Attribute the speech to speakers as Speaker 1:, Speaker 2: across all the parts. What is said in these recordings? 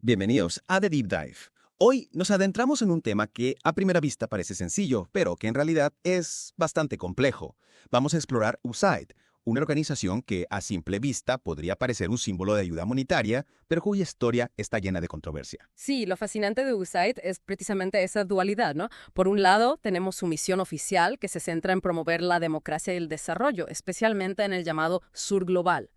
Speaker 1: Bienvenidos a The Deep Dive. Hoy nos adentramos en un tema que a primera vista parece sencillo, pero que en realidad es bastante complejo. Vamos a explorar USAID, una organización que a simple vista podría parecer un símbolo de ayuda monetaria, pero cuya historia está llena de controversia.
Speaker 2: Sí, lo fascinante de USAID es precisamente esa dualidad, ¿no? Por un lado, tenemos su misión oficial, que se centra en promover la democracia y el desarrollo, especialmente en el llamado Sur Global.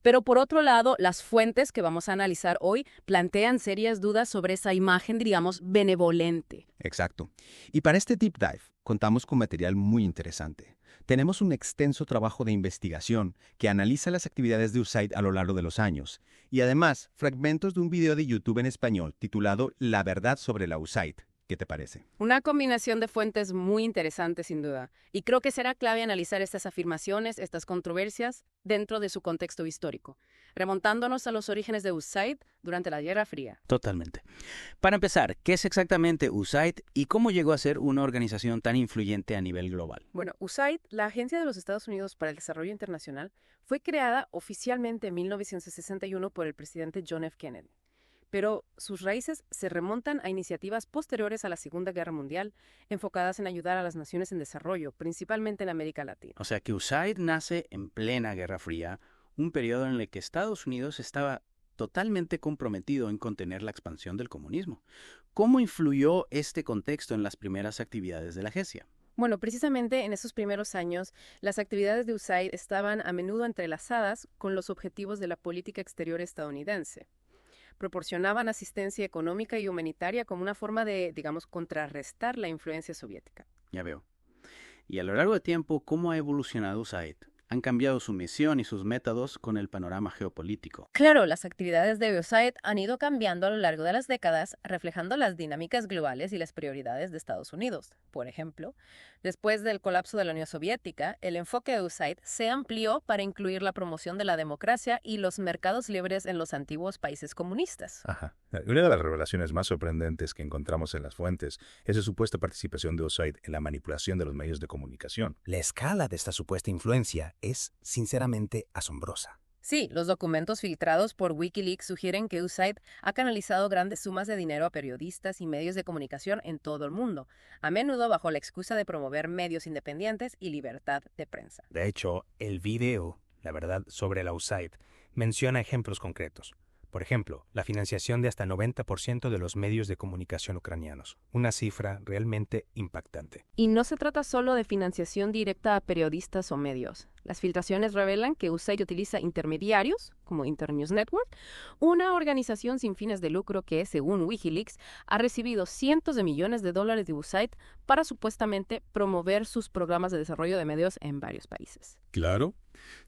Speaker 2: Pero por otro lado, las fuentes que vamos a analizar hoy plantean serias dudas sobre esa imagen, digamos, benevolente.
Speaker 1: Exacto. Y para este Deep Dive contamos con material muy interesante. Tenemos un extenso trabajo de investigación que analiza las actividades de USAID a lo largo de los años, y además fragmentos de un video de YouTube en español titulado La verdad sobre la USAID. ¿Qué te parece?
Speaker 2: Una combinación de fuentes muy interesante, sin duda. Y creo que será clave analizar estas afirmaciones, estas controversias, dentro de su contexto histórico, remontándonos a los orígenes de USAID durante la Guerra Fría.
Speaker 3: Totalmente. Para empezar, ¿qué es exactamente USAID y cómo llegó a ser una organización tan influyente a nivel global?
Speaker 2: Bueno, USAID, la Agencia de los Estados Unidos para el Desarrollo Internacional, fue creada oficialmente en 1961 por el presidente John F. Kennedy. Pero sus raíces se remontan a iniciativas posteriores a la Segunda Guerra Mundial, enfocadas en ayudar a las naciones en desarrollo, principalmente en América Latina.
Speaker 3: O sea que USAID nace en plena Guerra Fría, un periodo en el que Estados Unidos estaba totalmente comprometido en contener la expansión del comunismo. ¿Cómo influyó este contexto en las primeras actividades de la agencia?
Speaker 2: Bueno, precisamente en esos primeros años, las actividades de USAID estaban a menudo entrelazadas con los objetivos de la política exterior estadounidense. Proporcionaban asistencia económica y humanitaria como una forma de, digamos, contrarrestar la influencia soviética.
Speaker 3: Ya veo. Y a lo largo del tiempo, ¿cómo ha evolucionado USAID? ¿Han cambiado su misión y sus métodos con el panorama geopolítico?
Speaker 2: Claro, las actividades de USAID han ido cambiando a lo largo de las décadas, reflejando las dinámicas globales y las prioridades de Estados Unidos. Por ejemplo, después del colapso de la Unión Soviética, el enfoque de USAID se amplió para incluir la promoción de la democracia y los mercados libres en los antiguos países comunistas.
Speaker 4: Ajá. Una de las revelaciones más sorprendentes que encontramos en las fuentes es la supuesta participación de USAID en la manipulación de los medios de comunicación.
Speaker 5: La escala de esta supuesta influencia es, sinceramente, asombrosa.
Speaker 2: Sí, los documentos filtrados por Wikileaks sugieren que USAID ha canalizado grandes sumas de dinero a periodistas y medios de comunicación en todo el mundo, a menudo bajo la excusa de promover medios independientes y libertad de prensa.
Speaker 5: De hecho, el video, la verdad sobre la USAID, menciona ejemplos concretos. Por ejemplo, la financiación de hasta 90% de los medios de comunicación ucranianos, una cifra realmente impactante.
Speaker 2: Y no se trata solo de financiación directa a periodistas o medios. Las filtraciones revelan que USAID utiliza intermediarios, como Internews Network, una organización sin fines de lucro que, según Wikileaks, ha recibido cientos de millones de dólares de USAID para supuestamente promover sus programas de desarrollo de medios en varios países.
Speaker 6: Claro.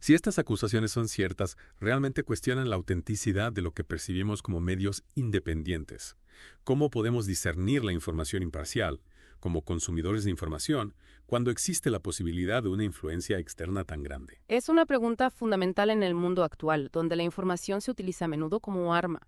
Speaker 6: Si estas acusaciones son ciertas, realmente cuestionan la autenticidad de lo que percibimos como medios independientes. ¿Cómo podemos discernir la información imparcial, como consumidores de información, cuando existe la posibilidad de una influencia externa tan grande?
Speaker 2: Es una pregunta fundamental en el mundo actual, donde la información se utiliza a menudo como arma.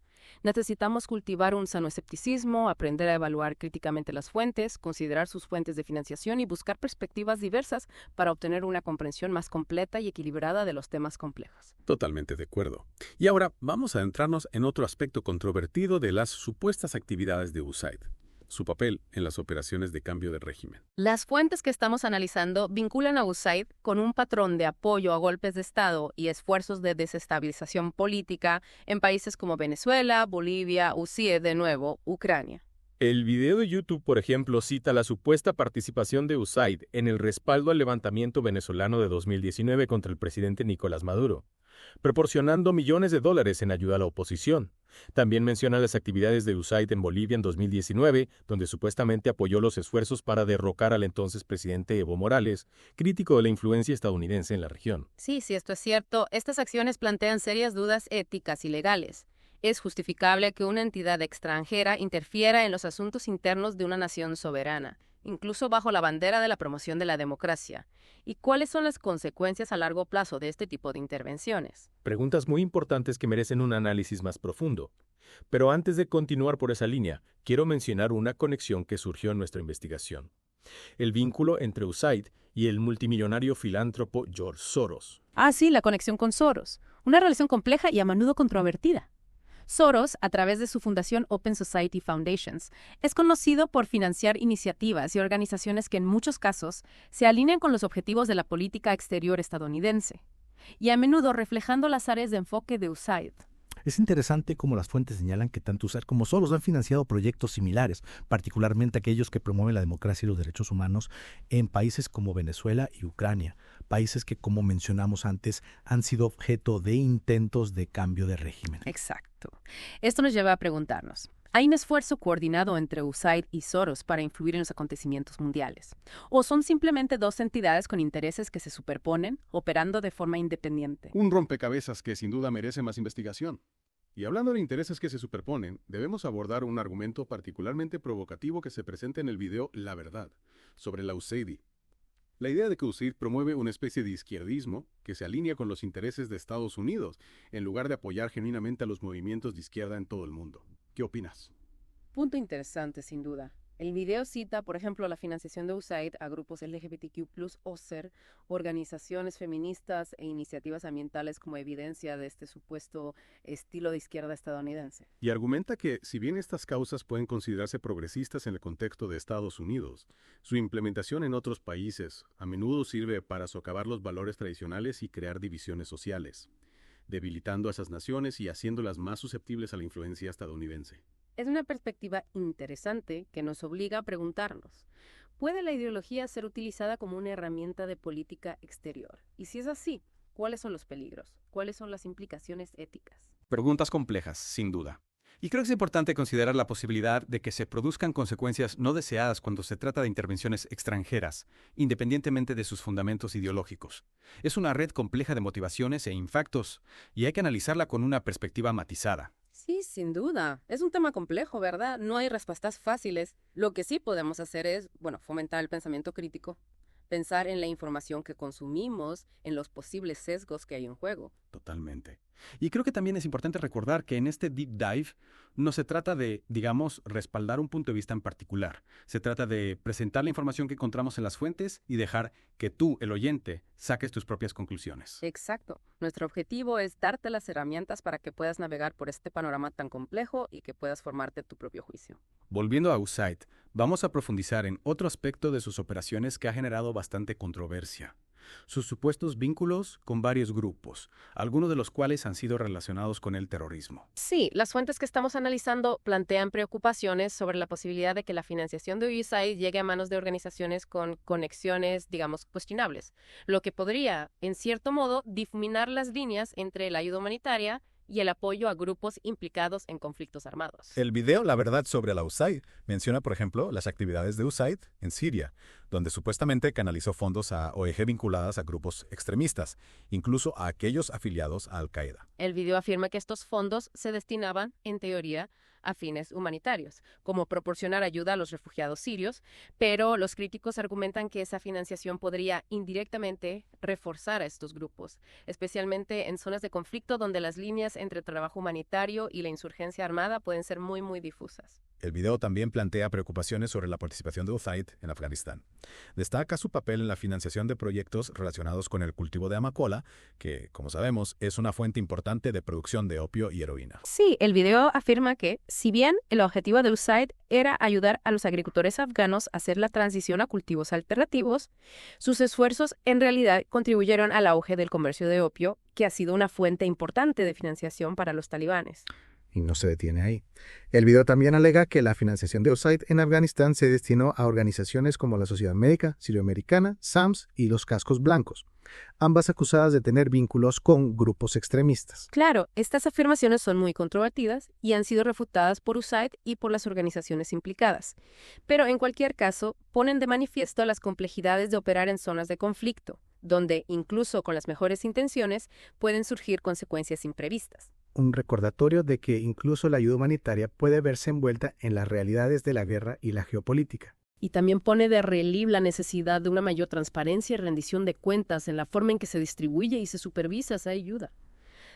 Speaker 2: Necesitamos cultivar un sano escepticismo, aprender a evaluar críticamente las fuentes, considerar sus fuentes de financiación y buscar perspectivas diversas para obtener una comprensión más completa y equilibrada de los temas complejos.
Speaker 6: Totalmente de acuerdo. Y ahora vamos a adentrarnos en otro aspecto controvertido de las supuestas actividades de USAID: su papel en las operaciones de cambio de régimen.
Speaker 2: Las fuentes que estamos analizando vinculan a USAID con un patrón de apoyo a golpes de Estado y esfuerzos de desestabilización política en países como Venezuela, Bolivia o, sí, de nuevo, Ucrania.
Speaker 7: El video de YouTube, por ejemplo, cita la supuesta participación de USAID en el respaldo al levantamiento venezolano de 2019 contra el presidente Nicolás Maduro, proporcionando millones de dólares en ayuda a la oposición. También menciona las actividades de USAID en Bolivia en 2019, donde supuestamente apoyó los esfuerzos para derrocar al entonces presidente Evo Morales, crítico de la influencia estadounidense en la región.
Speaker 2: Sí, si esto es cierto, estas acciones plantean serias dudas éticas y legales. ¿Es justificable que una entidad extranjera interfiera en los asuntos internos de una nación soberana, incluso bajo la bandera de la promoción de la democracia? ¿Y cuáles son las consecuencias a largo plazo de este tipo de intervenciones?
Speaker 7: Preguntas muy importantes que merecen un análisis más profundo. Pero antes de continuar por esa línea, quiero mencionar una conexión que surgió en nuestra investigación: el vínculo entre USAID y el multimillonario filántropo George Soros.
Speaker 2: Ah, sí, la conexión con Soros. Una relación compleja y a menudo controvertida. Soros, a través de su fundación Open Society Foundations, es conocido por financiar iniciativas y organizaciones que en muchos casos se alinean con los objetivos de la política exterior estadounidense, y a menudo reflejando las áreas de enfoque de USAID.
Speaker 8: Es interesante cómo las fuentes señalan que tanto USAID como Soros han financiado proyectos similares, particularmente aquellos que promueven la democracia y los derechos humanos en países como Venezuela y Ucrania, países que, como mencionamos antes, han sido objeto de intentos de cambio de régimen.
Speaker 2: Exacto. Esto nos lleva a preguntarnos, ¿hay un esfuerzo coordinado entre USAID y Soros para influir en los acontecimientos mundiales? ¿O son simplemente dos entidades con intereses que se superponen, operando de forma independiente?
Speaker 9: Un rompecabezas que sin duda merece más investigación. Y hablando de intereses que se superponen, debemos abordar un argumento particularmente provocativo que se presenta en el video La Verdad, sobre la USAID. La idea de que USAID promueve una especie de izquierdismo que se alinea con los intereses de Estados Unidos, en lugar de apoyar genuinamente a los movimientos de izquierda en todo el mundo. ¿Qué opinas?
Speaker 2: Punto interesante, sin duda. El video cita, por ejemplo, la financiación de USAID a grupos LGBTQ+, o SER, organizaciones feministas e iniciativas ambientales como evidencia de este supuesto estilo de izquierda estadounidense.
Speaker 9: Y argumenta que, si bien estas causas pueden considerarse progresistas en el contexto de Estados Unidos, su implementación en otros países a menudo sirve para socavar los valores tradicionales y crear divisiones sociales, debilitando a esas naciones y haciéndolas más susceptibles a la influencia estadounidense.
Speaker 2: Es una perspectiva interesante que nos obliga a preguntarnos, ¿puede la ideología ser utilizada como una herramienta de política exterior? Y si es así, ¿cuáles son los peligros? ¿Cuáles son las implicaciones éticas?
Speaker 1: Preguntas complejas, sin duda. Y creo que es importante considerar la posibilidad de que se produzcan consecuencias no deseadas cuando se trata de intervenciones extranjeras, independientemente de sus fundamentos ideológicos. Es una red compleja de motivaciones e impactos, y hay que analizarla con una perspectiva matizada.
Speaker 2: Sí, sin duda. Es un tema complejo, ¿verdad? No hay respuestas fáciles. Lo que sí podemos hacer es, fomentar el pensamiento crítico, pensar en la información que consumimos, en los posibles sesgos que hay en juego.
Speaker 1: Totalmente. Y creo que también es importante recordar que en este deep dive no se trata de, respaldar un punto de vista en particular. Se trata de presentar la información que encontramos en las fuentes y dejar que tú, el oyente, saques tus propias conclusiones.
Speaker 2: Exacto. Nuestro objetivo es darte las herramientas para que puedas navegar por este panorama tan complejo y que puedas formarte tu propio juicio.
Speaker 1: Volviendo a USAID, vamos a profundizar en otro aspecto de sus operaciones que ha generado bastante controversia. Sus supuestos vínculos con varios grupos, algunos de los cuales han sido relacionados con el terrorismo.
Speaker 2: Sí, las fuentes que estamos analizando plantean preocupaciones sobre la posibilidad de que la financiación de USAID llegue a manos de organizaciones con conexiones, cuestionables, lo que podría, en cierto modo, difuminar las líneas entre la ayuda humanitaria y el apoyo a grupos implicados en conflictos armados.
Speaker 4: El video La Verdad sobre la USAID menciona, por ejemplo, las actividades de USAID en Siria, donde supuestamente canalizó fondos a ONG vinculadas a grupos extremistas, incluso a aquellos afiliados a Al-Qaeda.
Speaker 2: El video afirma que estos fondos se destinaban, en teoría, a fines humanitarios, como proporcionar ayuda a los refugiados sirios, pero los críticos argumentan que esa financiación podría indirectamente reforzar a estos grupos, especialmente en zonas de conflicto donde las líneas entre trabajo humanitario y la insurgencia armada pueden ser muy, muy difusas.
Speaker 4: El video también plantea preocupaciones sobre la participación de USAID en Afganistán. Destaca su papel en la financiación de proyectos relacionados con el cultivo de amapola, que, como sabemos, es una fuente importante de producción de opio y heroína.
Speaker 2: Sí, el video afirma que, si bien el objetivo de USAID era ayudar a los agricultores afganos a hacer la transición a cultivos alternativos, sus esfuerzos en realidad contribuyeron al auge del comercio de opio, que ha sido una fuente importante de financiación para los talibanes.
Speaker 8: Y no se detiene ahí. El video también alega que la financiación de USAID en Afganistán se destinó a organizaciones como la Sociedad Médica Sirio-Americana, SAMS y los Cascos Blancos, ambas acusadas de tener vínculos con grupos extremistas.
Speaker 2: Claro, estas afirmaciones son muy controvertidas y han sido refutadas por USAID y por las organizaciones implicadas. Pero en cualquier caso, ponen de manifiesto las complejidades de operar en zonas de conflicto, donde, incluso con las mejores intenciones, pueden surgir consecuencias imprevistas.
Speaker 8: Un recordatorio de que incluso la ayuda humanitaria puede verse envuelta en las realidades de la guerra y la geopolítica.
Speaker 2: Y también pone de relieve la necesidad de una mayor transparencia y rendición de cuentas en la forma en que se distribuye y se supervisa esa ayuda.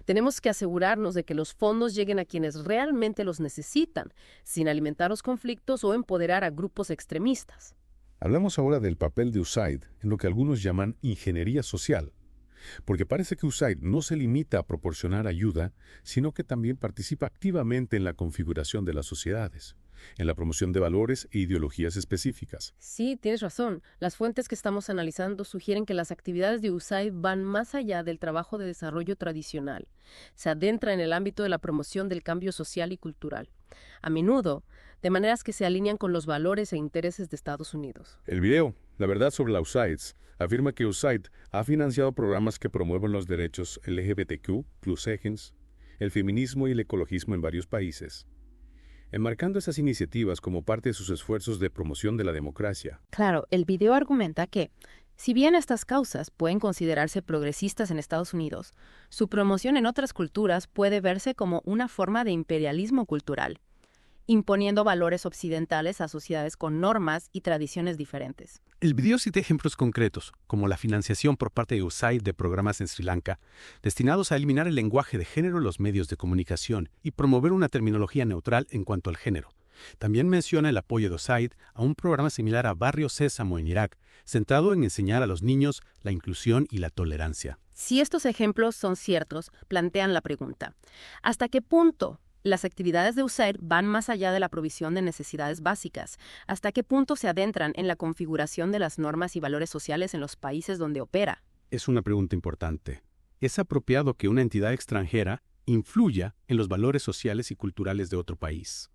Speaker 2: Tenemos que asegurarnos de que los fondos lleguen a quienes realmente los necesitan, sin alimentar los conflictos o empoderar a grupos extremistas.
Speaker 6: Hablamos ahora del papel de USAID en lo que algunos llaman ingeniería social. Porque parece que USAID no se limita a proporcionar ayuda, sino que también participa activamente en la configuración de las sociedades, en la promoción de valores e ideologías específicas.
Speaker 2: Sí, tienes razón. Las fuentes que estamos analizando sugieren que las actividades de USAID van más allá del trabajo de desarrollo tradicional. Se adentra en el ámbito de la promoción del cambio social y cultural. A menudo, de maneras que se alinean con los valores e intereses de Estados Unidos.
Speaker 6: El video, La verdad sobre la USAID, afirma que USAID ha financiado programas que promueven los derechos LGBTQ+, el feminismo y el ecologismo en varios países, enmarcando esas iniciativas como parte de sus esfuerzos de promoción de la democracia.
Speaker 2: Claro, el video argumenta que, si bien estas causas pueden considerarse progresistas en Estados Unidos, su promoción en otras culturas puede verse como una forma de imperialismo cultural, imponiendo valores occidentales a sociedades con normas y tradiciones diferentes.
Speaker 10: El video cita ejemplos concretos, como la financiación por parte de USAID de programas en Sri Lanka, destinados a eliminar el lenguaje de género en los medios de comunicación y promover una terminología neutral en cuanto al género. También menciona el apoyo de USAID a un programa similar a Barrio Sésamo en Irak, centrado en enseñar a los niños la inclusión y la tolerancia.
Speaker 2: Si estos ejemplos son ciertos, plantean la pregunta: ¿hasta qué punto las actividades de USAID van más allá de la provisión de necesidades básicas? ¿Hasta qué punto se adentran en la configuración de las normas y valores sociales en los países donde opera?
Speaker 10: Es una pregunta importante. ¿Es apropiado que una entidad extranjera influya en los valores sociales y culturales de otro país?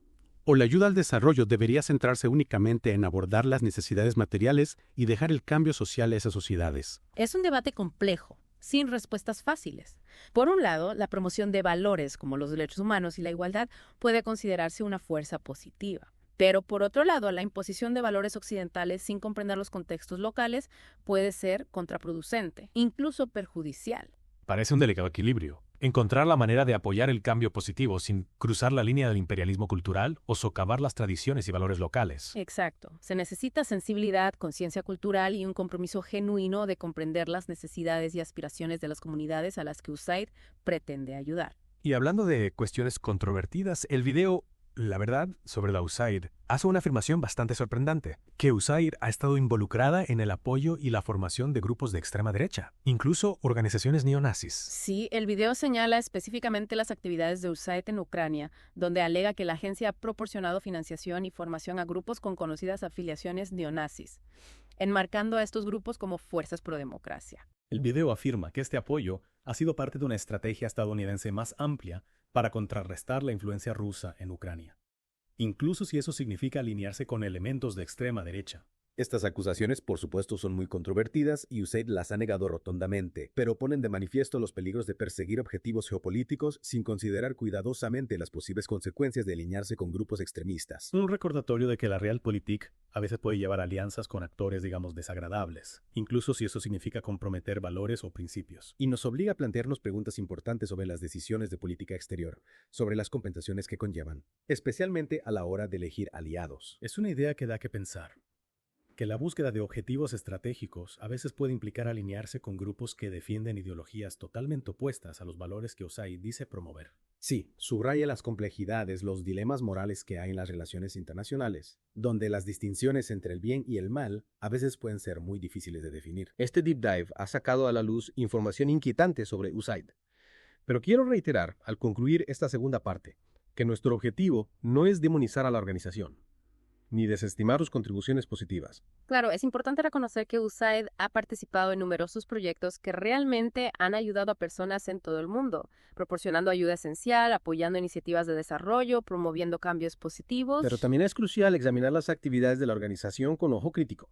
Speaker 10: ¿O la ayuda al desarrollo debería centrarse únicamente en abordar las necesidades materiales y dejar el cambio social a esas sociedades?
Speaker 2: Es un debate complejo, sin respuestas fáciles. Por un lado, la promoción de valores como los derechos humanos y la igualdad puede considerarse una fuerza positiva. Pero por otro lado, la imposición de valores occidentales sin comprender los contextos locales puede ser contraproducente, incluso perjudicial.
Speaker 5: Parece un delicado equilibrio. Encontrar la manera de apoyar el cambio positivo sin cruzar la línea del imperialismo cultural o socavar las tradiciones y valores locales.
Speaker 2: Exacto. Se necesita sensibilidad, conciencia cultural y un compromiso genuino de comprender las necesidades y aspiraciones de las comunidades a las que USAID pretende ayudar.
Speaker 5: Y hablando de cuestiones controvertidas, el video La verdad sobre la USAID hace una afirmación bastante sorprendente, que USAID ha estado involucrada en el apoyo y la formación de grupos de extrema derecha, incluso organizaciones neonazis.
Speaker 2: Sí, el video señala específicamente las actividades de USAID en Ucrania, donde alega que la agencia ha proporcionado financiación y formación a grupos con conocidas afiliaciones neonazis, enmarcando a estos grupos como fuerzas pro democracia.
Speaker 11: El video afirma que este apoyo ha sido parte de una estrategia estadounidense más amplia para contrarrestar la influencia rusa en Ucrania, incluso si eso significa alinearse con elementos de extrema derecha.
Speaker 12: Estas acusaciones, por supuesto, son muy controvertidas y USAID las ha negado rotundamente, pero ponen de manifiesto los peligros de perseguir objetivos geopolíticos sin considerar cuidadosamente las posibles consecuencias de alinearse con grupos extremistas.
Speaker 11: Un recordatorio de que la realpolitik a veces puede llevar alianzas con actores, digamos, desagradables, incluso si eso significa comprometer valores o principios.
Speaker 12: Y nos obliga a plantearnos preguntas importantes sobre las decisiones de política exterior, sobre las compensaciones que conllevan, especialmente a la hora de elegir aliados.
Speaker 11: Es una idea que da que pensar. Que la búsqueda de objetivos estratégicos a veces puede implicar alinearse con grupos que defienden ideologías totalmente opuestas a los valores que USAID dice promover.
Speaker 12: Sí, subraya las complejidades, los dilemas morales que hay en las relaciones internacionales, donde las distinciones entre el bien y el mal a veces pueden ser muy difíciles de definir.
Speaker 13: Este deep dive ha sacado a la luz información inquietante sobre USAID. Pero quiero reiterar, al concluir esta segunda parte, que nuestro objetivo no es demonizar a la organización, ni desestimar sus contribuciones positivas.
Speaker 2: Claro, es importante reconocer que USAID ha participado en numerosos proyectos que realmente han ayudado a personas en todo el mundo, proporcionando ayuda esencial, apoyando iniciativas de desarrollo, promoviendo cambios positivos.
Speaker 13: Pero también es crucial examinar las actividades de la organización con ojo crítico,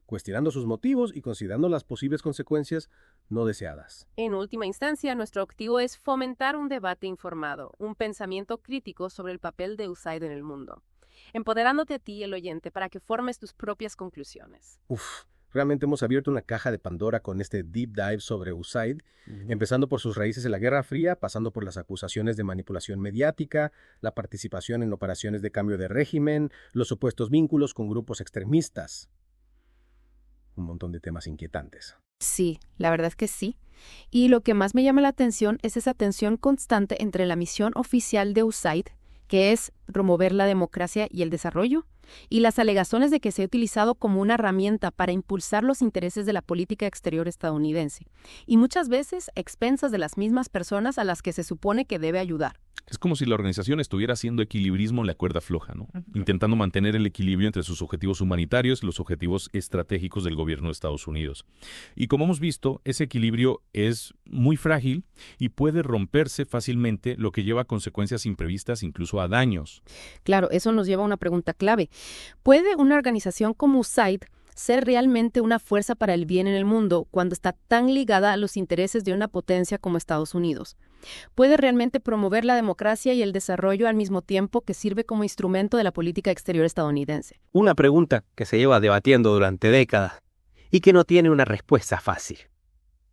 Speaker 13: cuestionando sus motivos y considerando las posibles consecuencias no deseadas.
Speaker 2: En última instancia, nuestro objetivo es fomentar un debate informado, un pensamiento crítico sobre el papel de USAID en el mundo, empoderándote a ti, el oyente, para que formes tus propias conclusiones.
Speaker 13: Realmente hemos abierto una caja de Pandora con este deep dive sobre USAID, empezando por sus raíces en la Guerra Fría, pasando por las acusaciones de manipulación mediática, la participación en operaciones de cambio de régimen, los supuestos vínculos con grupos extremistas. Un montón de temas inquietantes.
Speaker 2: Sí, la verdad es que sí. Y lo que más me llama la atención es esa tensión constante entre la misión oficial de USAID, que es promover la democracia y el desarrollo, y las alegaciones de que se ha utilizado como una herramienta para impulsar los intereses de la política exterior estadounidense, y muchas veces a expensas de las mismas personas a las que se supone que debe ayudar.
Speaker 14: Es como si la organización estuviera haciendo equilibrismo en la cuerda floja, ¿no? Intentando mantener el equilibrio entre sus objetivos humanitarios y los objetivos estratégicos del gobierno de Estados Unidos. Y como hemos visto, ese equilibrio es muy frágil y puede romperse fácilmente, lo que lleva a consecuencias imprevistas, incluso a daños.
Speaker 2: Claro, eso nos lleva a una pregunta clave. ¿Puede una organización como USAID ser realmente una fuerza para el bien en el mundo cuando está tan ligada a los intereses de una potencia como Estados Unidos? ¿Puede realmente promover la democracia y el desarrollo al mismo tiempo que sirve como instrumento de la política exterior estadounidense?
Speaker 15: Una pregunta que se lleva debatiendo durante décadas y que no tiene una respuesta fácil.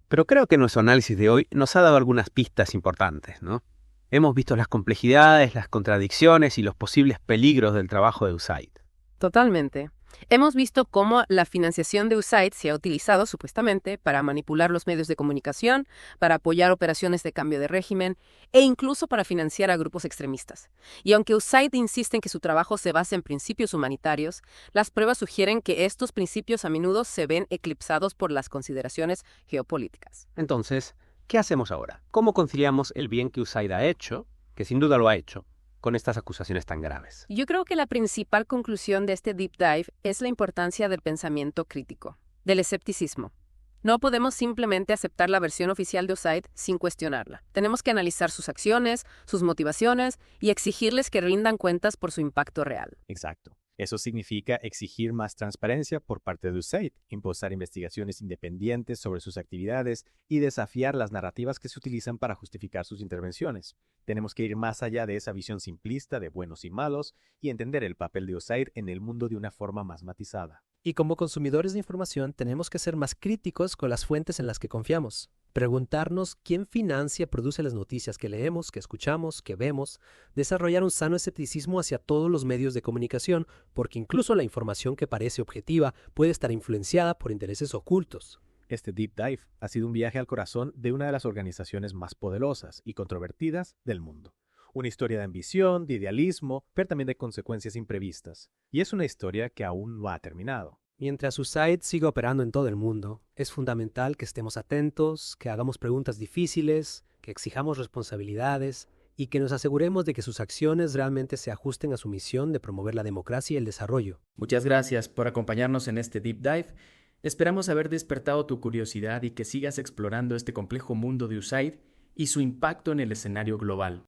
Speaker 15: Pero creo que nuestro análisis de hoy nos ha dado algunas pistas importantes, ¿no? Hemos visto las complejidades, las contradicciones y los posibles peligros del trabajo de USAID.
Speaker 2: Totalmente. Hemos visto cómo la financiación de USAID se ha utilizado supuestamente para manipular los medios de comunicación, para apoyar operaciones de cambio de régimen e incluso para financiar a grupos extremistas. Y aunque USAID insiste en que su trabajo se basa en principios humanitarios, las pruebas sugieren que estos principios a menudo se ven eclipsados por las consideraciones geopolíticas.
Speaker 15: Entonces, ¿qué hacemos ahora? ¿Cómo conciliamos el bien que USAID ha hecho, que sin duda lo ha hecho, con estas acusaciones tan graves?
Speaker 2: Yo creo que la principal conclusión de este deep dive es la importancia del pensamiento crítico, del escepticismo. No podemos simplemente aceptar la versión oficial de USAID sin cuestionarla. Tenemos que analizar sus acciones, sus motivaciones y exigirles que rindan cuentas por su impacto real.
Speaker 16: Exacto. Eso significa exigir más transparencia por parte de USAID, impulsar investigaciones independientes sobre sus actividades y desafiar las narrativas que se utilizan para justificar sus intervenciones. Tenemos que ir más allá de esa visión simplista de buenos y malos y entender el papel de USAID en el mundo de una forma más matizada.
Speaker 17: Y como consumidores de información tenemos que ser más críticos con las fuentes en las que confiamos. Preguntarnos quién financia, produce las noticias que leemos, que escuchamos, que vemos. Desarrollar un sano escepticismo hacia todos los medios de comunicación, porque incluso la información que parece objetiva puede estar influenciada por intereses ocultos.
Speaker 16: Este Deep Dive ha sido un viaje al corazón de una de las organizaciones más poderosas y controvertidas del mundo. Una historia de ambición, de idealismo, pero también de consecuencias imprevistas. Y es una historia que aún no ha terminado.
Speaker 17: Mientras USAID siga operando en todo el mundo, es fundamental que estemos atentos, que hagamos preguntas difíciles, que exijamos responsabilidades y que nos aseguremos de que sus acciones realmente se ajusten a su misión de promover la democracia y el desarrollo.
Speaker 18: Muchas gracias por acompañarnos en este Deep Dive. Esperamos haber despertado tu curiosidad y que sigas explorando este complejo mundo de USAID y su impacto en el escenario global.